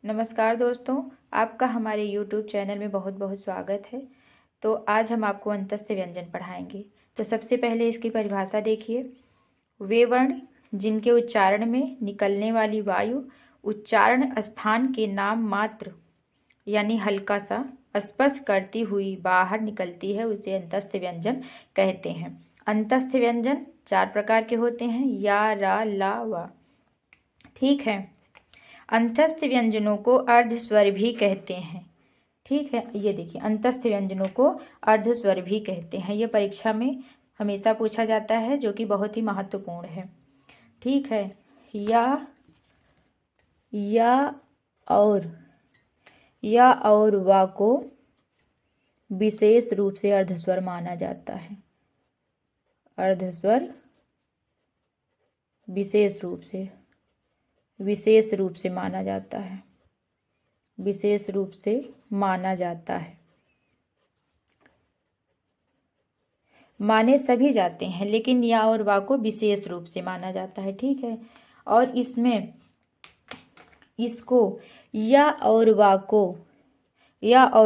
नमस्कार दोस्तों, आपका हमारे YouTube चैनल में बहुत बहुत स्वागत है। तो आज हम आपको अंतस्थ व्यंजन पढ़ाएंगे। तो सबसे पहले इसकी परिभाषा देखिए। वे वर्ण जिनके उच्चारण में निकलने वाली वायु उच्चारण स्थान के नाम मात्र यानी हल्का सा स्पर्श करती हुई बाहर निकलती है, उसे अंतस्थ व्यंजन कहते हैं। अंतस्थ व्यंजन 4 प्रकार के होते हैं, या, रा, ला, वा। ठीक है। अंतस्थ व्यंजनों को अर्धस्वर भी कहते हैं। ठीक है, ये देखिए, अंतस्थ व्यंजनों को अर्धस्वर भी कहते हैं। ये परीक्षा में हमेशा पूछा जाता है, जो कि बहुत ही महत्वपूर्ण है। ठीक है। या और वा को विशेष रूप से अर्धस्वर माना जाता है। अर्धस्वर विशेष रूप से माना जाता है। विशेष रूप से माना जाता है। माने सभी जाते हैं, लेकिन या और वा को विशेष रूप से माना जाता है। ठीक है। और इसको या और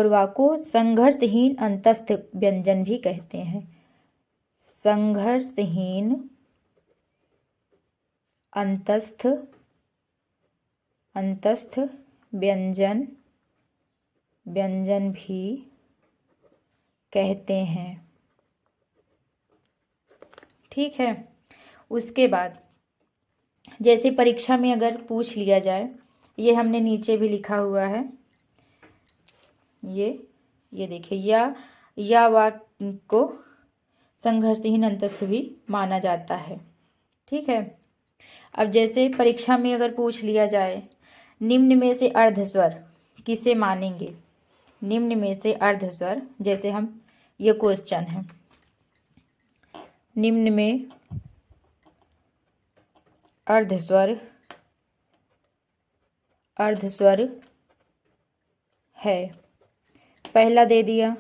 वा को संघर्षहीन अंतस्थ व्यंजन भी कहते हैं। संघर्षहीन अंतस्थ व्यंजन भी कहते हैं। ठीक है। उसके बाद जैसे परीक्षा में अगर पूछ लिया जाए, ये हमने नीचे भी लिखा हुआ है, ये देखिए, या वा को संघर्षहीन अंतस्थ भी माना जाता है। ठीक है। अब जैसे परीक्षा में अगर पूछ लिया जाए, निम्न में से अर्धस्वर किसे मानेंगे? निम्न में से अर्धस्वर, जैसे हम ये क्वेश्चन है, निम्न में अर्धस्वर है। पहला दे दिया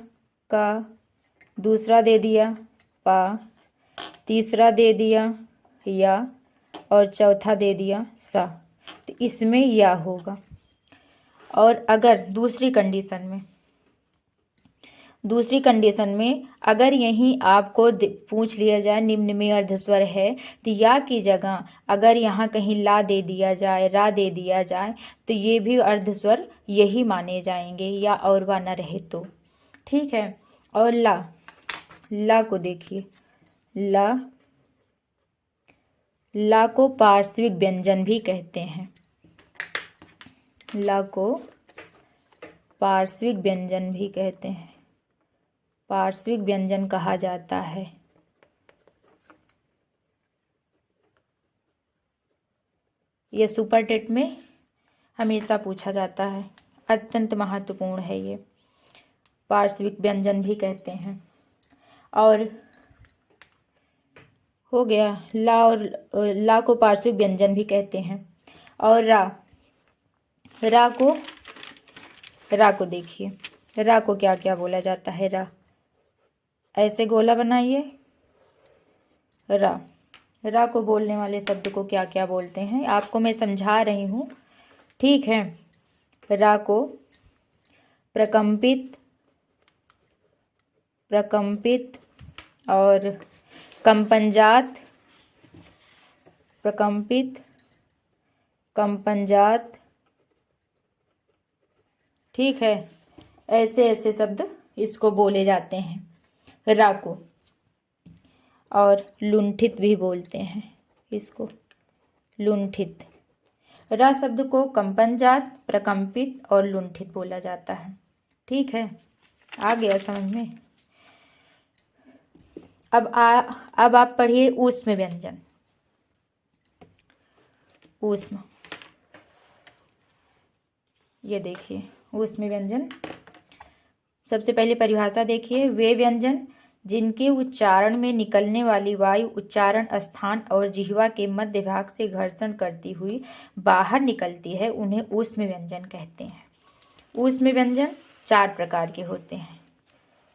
का, दूसरा दे दिया पा, तीसरा दे दिया या, और चौथा दे दिया सा। तो इसमें या होगा। और अगर दूसरी कंडीशन में अगर यहीं आपको पूछ लिया जाए निम्न में अर्धस्वर है, तो या की जगह अगर यहाँ कहीं ला दे दिया जाए, रा दे दिया जाए, तो ये भी अर्धस्वर यही माने जाएंगे, या और वा न रहे तो। ठीक है। और ला को देखिए, ला को पार्श्विक व्यंजन भी कहते हैं। ला को पार्श्विक व्यंजन भी कहते हैं। पार्श्विक व्यंजन कहा जाता है। यह सुपर टेट में हमेशा पूछा जाता है, अत्यंत महत्वपूर्ण है ये। पार्श्विक व्यंजन भी कहते हैं। और हो गया, ला को पार्श्विक व्यंजन भी कहते हैं। और रा को देखिए, रा को क्या क्या बोला जाता है? ऐसे गोला बनाइए। रा को बोलने वाले शब्द को क्या क्या बोलते हैं, आपको मैं समझा रही हूँ। ठीक है। रा को प्रकंपित और कंपनजात, कंपनजात। ठीक है। ऐसे शब्द इसको बोले जाते हैं, रा को। और लुंठित भी बोलते हैं इसको, लुंठित। रा शब्द को कंपनजात, प्रकंपित और लुंठित बोला जाता है। ठीक है, आ गया समझ में? अब आप पढ़िए ऊष्म व्यंजन। ऊष्म, ये देखिए ऊष्म व्यंजन। सबसे पहले परिभाषा देखिए। वे व्यंजन जिनके उच्चारण में निकलने वाली वायु उच्चारण स्थान और जिह्वा के मध्य भाग से घर्षण करती हुई बाहर निकलती है, उन्हें ऊष्म व्यंजन कहते हैं। ऊष्म व्यंजन 4 प्रकार के होते हैं।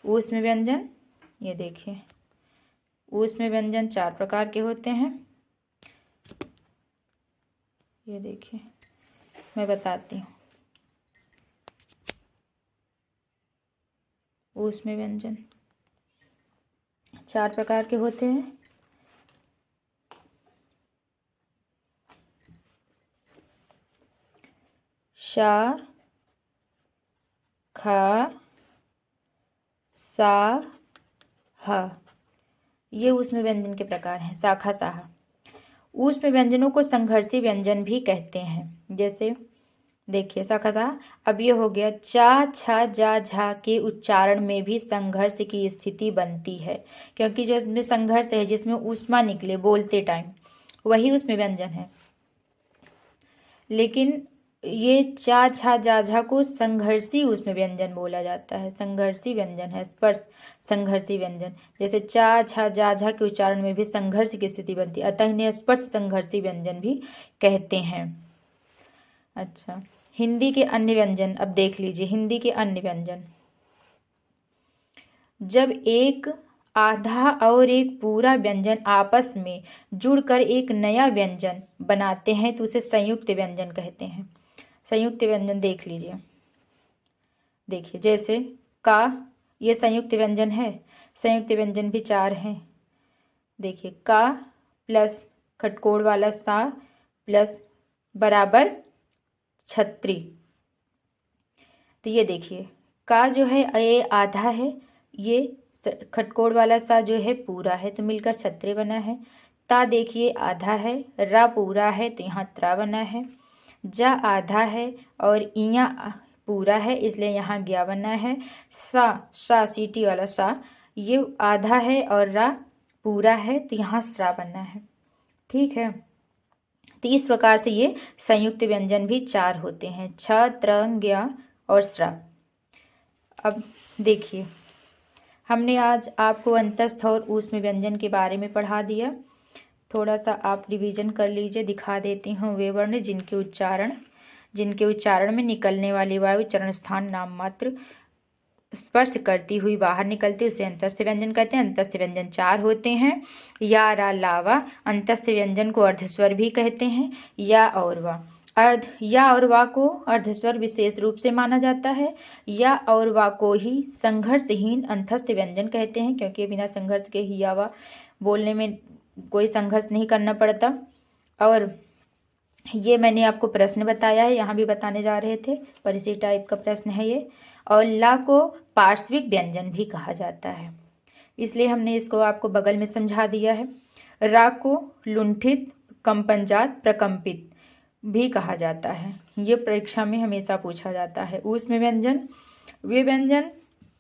ऊष्म व्यंजन, ये देखिए, ऊष्म व्यंजन 4 प्रकार के होते हैं। ये देखिए, मैं बताती हूँ। ऊष्म व्यंजन 4 प्रकार के होते हैं। शा, खा, सा, हा, ये ऊष्म व्यंजन के प्रकार हैं। शाखा, साहा। ऊष्म व्यंजनों को संघर्षी व्यंजन भी कहते हैं। जैसे देखिए शाखा, साहा। अब ये हो गया चा, छा, जा, झा के उच्चारण में भी संघर्ष की स्थिति बनती है, क्योंकि जो इसमें संघर्ष है, जिसमें ऊष्मा निकले बोलते टाइम, वही उसमें व्यंजन है। लेकिन ये चा, छा, जा, झा को संघर्षी उसमें व्यंजन बोला जाता है। संघर्षी व्यंजन है, स्पर्श संघर्षी व्यंजन। जैसे चा, छा, जा, झा के उच्चारण में भी संघर्ष की स्थिति बनती है, अतः इन्हें स्पर्श संघर्षी व्यंजन भी कहते हैं। अच्छा, हिंदी के अन्य व्यंजन अब देख लीजिए। हिंदी के अन्य व्यंजन, जब एक आधा और एक पूरा व्यंजन आपस में जुड़कर एक नया व्यंजन बनाते हैं तो उसे संयुक्त व्यंजन कहते हैं। संयुक्त व्यंजन देख लीजिए। देखिए जैसे का, ये संयुक्त व्यंजन है। संयुक्त व्यंजन भी 4 हैं। देखिए का प्लस खटकोड़ वाला सा प्लस बराबर छत्री। तो ये देखिए का जो है ये आधा है, ये खटकोड़ वाला सा जो है पूरा है, तो मिलकर छत्री बना है। ता देखिए आधा है, रा पूरा है, तो यहाँ त्रा बना है। जा आधा है और इया पूरा है, इसलिए यहाँ गया बना है। सा सीटी वाला सा, ये आधा है और रा पूरा है, तो यहाँ स्रा बना है। ठीक है, तो इस प्रकार से ये संयुक्त व्यंजन भी 4 होते हैं, छ, त्र, ज्ञ और स्रा। अब देखिए हमने आज आपको अंतस्थ और ऊष्म व्यंजन के बारे में पढ़ा दिया। थोड़ा सा आप रिवीजन कर लीजिए। दिखा देती हूँ वे वर्ण जिनके उच्चारण में निकलने वाली वायु चरण स्थान नाम मात्र स्पर्श करती हुई बाहर निकलती है, उसे अंतस्थ व्यंजन कहते हैं। अंतस्थ व्यंजन 4 होते हैं। या, रा, लावा। अंतस्थ व्यंजन को अर्धस्वर भी कहते हैं। या और वा। या और वा को अर्धस्वर विशेष रूप से माना जाता है। या और वा को ही संघर्षहीन अंतस्थ व्यंजन कहते हैं, क्योंकि बिना संघर्ष के ही या वा बोलने में कोई संघर्ष नहीं करना पड़ता। और ये मैंने आपको प्रश्न बताया है, यहाँ भी बताने जा रहे थे, पर इसी टाइप का प्रश्न है ये। और ला को पार्श्विक व्यंजन भी कहा जाता है, इसलिए हमने इसको आपको बगल में समझा दिया है। रा को लुंठित, कंपनजात, प्रकंपित भी कहा जाता है। ये परीक्षा में हमेशा पूछा जाता है। ऊष्म व्यंजन वे व्यंजन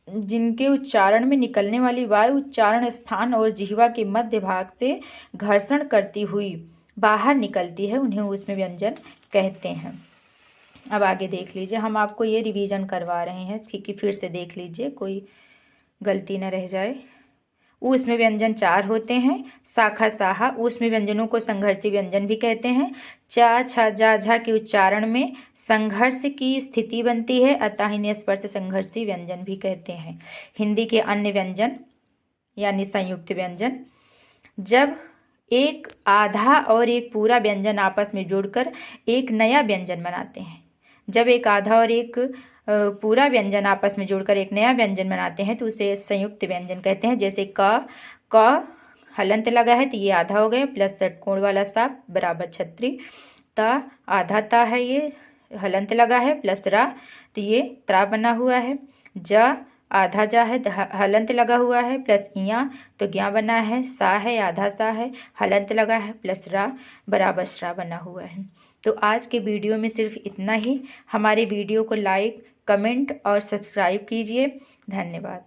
जिनके उच्चारण में निकलने वाली वायु उच्चारण स्थान और जिह्वा के मध्य भाग से घर्षण करती हुई बाहर निकलती है, उन्हें ऊष्म व्यंजन कहते हैं। अब आगे देख लीजिए, हम आपको ये रिवीजन करवा रहे हैं कि फिर से देख लीजिए, कोई गलती न रह जाए। ऊष्म व्यंजन 4 होते हैं। शाखा, साहा। ऊष्म व्यंजनों को संघर्षी व्यंजन भी कहते हैं। चा, छा, जा, झा के उच्चारण में संघर्ष की स्थिति बनती है, अतः इन्हें स्पर्श संघर्षी व्यंजन भी कहते हैं। हिंदी के अन्य व्यंजन यानी संयुक्त व्यंजन, जब एक आधा और एक पूरा व्यंजन आपस में जुड़कर एक नया व्यंजन बनाते हैं। जब एक आधा और एक पूरा व्यंजन आपस में जुड़कर एक नया व्यंजन बनाते हैं तो उसे संयुक्त व्यंजन कहते हैं। जैसे क हलंत लगा है तो ये आधा हो गया, प्लस षटकोण वाला सा बराबर छत्री। ता आधा ता है, ये हलंत लगा है, प्लस रा तो ये त्रा बना हुआ है। जा आधा जा है तो हलंत लगा हुआ है, प्लस इया तो ज्ञा बना है। सा है आधा सा है, हलंत लगा है, प्लस रा बराबर श्रा बना हुआ है। तो आज के वीडियो में सिर्फ इतना ही। हमारे वीडियो को लाइक, कमेंट और सब्सक्राइब कीजिए। धन्यवाद।